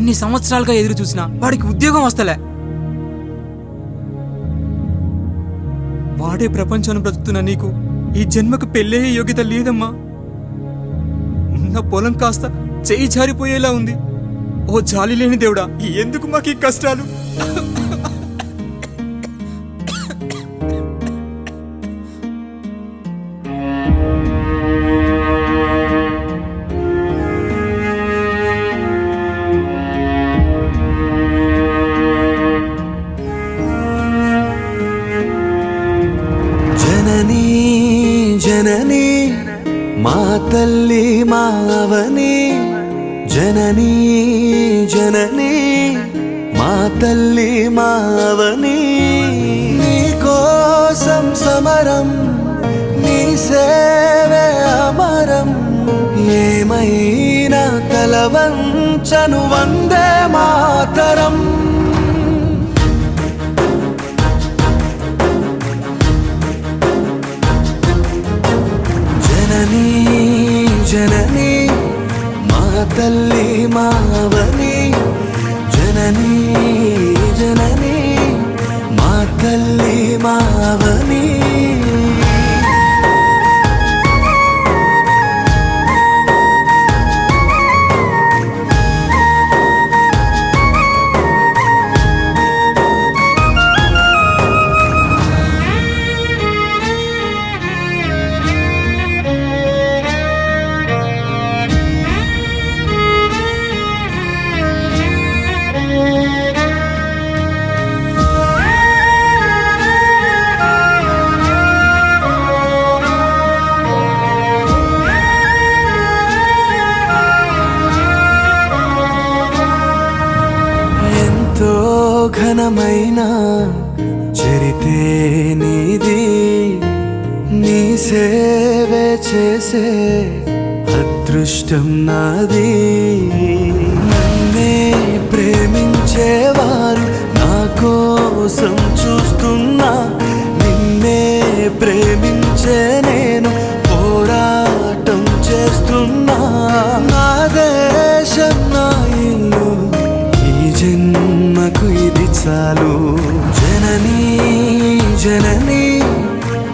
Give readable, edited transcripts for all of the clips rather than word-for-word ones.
ఇన్ని సంవత్సరాలుగా ఎదురు చూసినా వాడికి ఉద్యోగం వస్తలే. వాడే ప్రపంచాన్ని బ్రతుకుతున్నా నీకు ఈ జన్మకు పెళ్ళే యోగ్యత లేదమ్మా. ఉన్న పొలం కాస్త చేయి జారిపోయేలా ఉంది. ఓ జాలి లేని దేవుడా, ఎందుకు మాకు ఈ కష్టాలు? జననీ జననీ మా తల్లి మావని, జననీ జననీ మా తల్లి మావని. నీ కోసం సమరం, నీ సేవే అమరం. ఏమైనా తలవంచను వందే మాతరం. జననీ జననీ మా తల్లి మావని, జననీ జననీ మా తల్లి మావని. ఘనమైన చరితే నీది, నీ సేవే చేసే అదృష్టం నాది. నన్నే ప్రేమించేవారు నా కోసం చూస్తున్నా, నిన్నే ప్రేమించే నేను పోరాటం చేస్తున్నా. నా దేశం నా ఇల్లు, ఈ జన్మకు ఇది చాలు. జననీ జననీ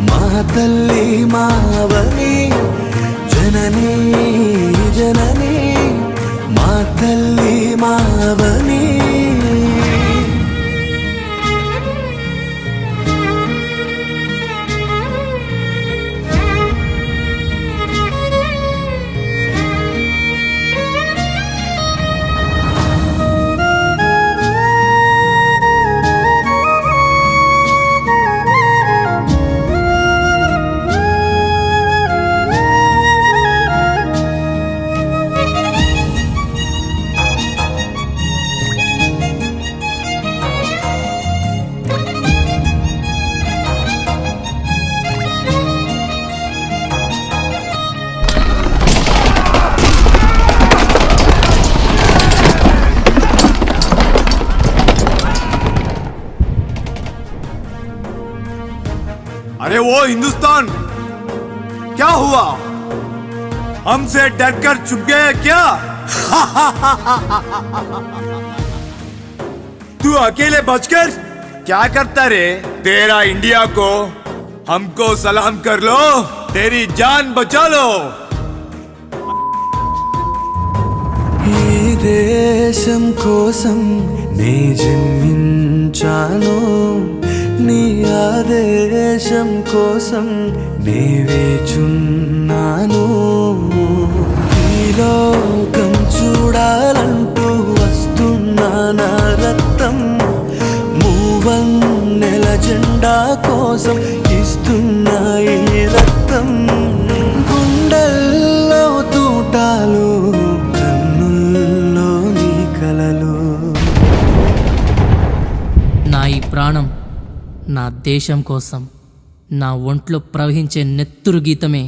మా తల్లి మావని, జననీ జననీ మా తల్లి మావని. अरे वो हिंदुस्तान क्या हुआ? हमसे डरकर चुप गया क्या? तू अकेले बचकर क्या करता रे? तेरा इंडिया को हमको सलाम कर लो, तेरी जान बचा लो. ఈ దేశం కోసం నీ జన్మించాను, నీ ఆదేశం కోసం నీ వేచున్నాను. ఈ లోకం చూడాలంటూ వస్తున్నా నా రక్తం, మూవన్నెల జెండా కోసం ఇస్తున్నా ఈ రక్తం. గుండెల్లో తూటాలు, కన్నుల్లో నీ కలలు. నా ఈ ప్రాణం నా దేశం కోసం, నా ఒంట్లో ప్రవహించే నెత్తురు గీతమే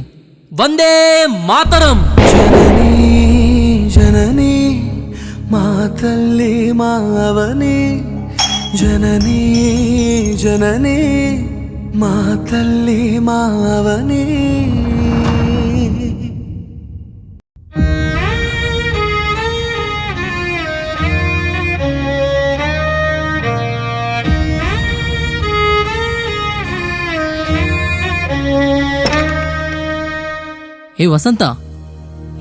వందే మాతరం. జననీ జననీ మా తల్లి మావని, జననీ జననీ మా తల్లి మావని. ఏ వసంత,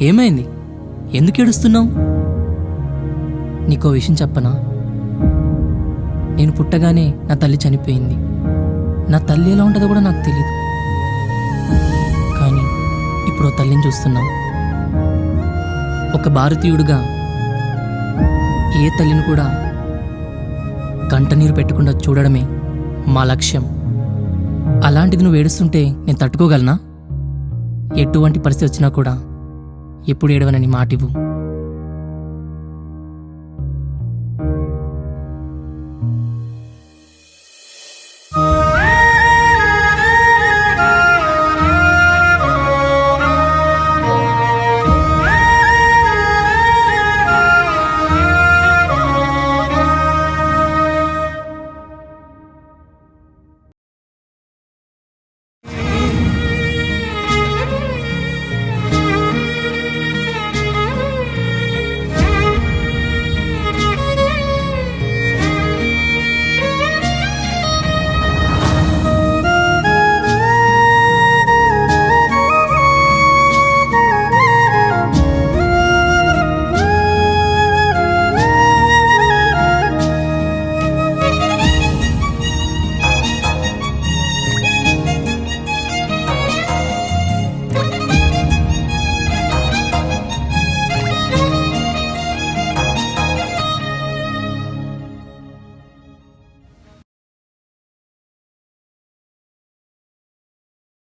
ఏమైంది? ఎందుకు ఏడుస్తున్నావు? నీకో విషయం చెప్పనా? నేను పుట్టగానే నా తల్లి చనిపోయింది. నా తల్లి ఎలా ఉంటుందో కూడా నాకు తెలీదు. కానీ ఇప్పుడు ఓ తల్లిని చూస్తున్నాం. ఒక భారతీయుడిగా ఏ తల్లిని కూడా కంటనీరు పెట్టకుండా చూడడమే మా లక్ష్యం. అలాంటిది నువ్వు ఏడుస్తుంటే నేను తట్టుకోగలనా? ఎటువంటి పరిస్థితి వచ్చినా కూడా ఎప్పుడు ఏడవనని మాటివ్వు.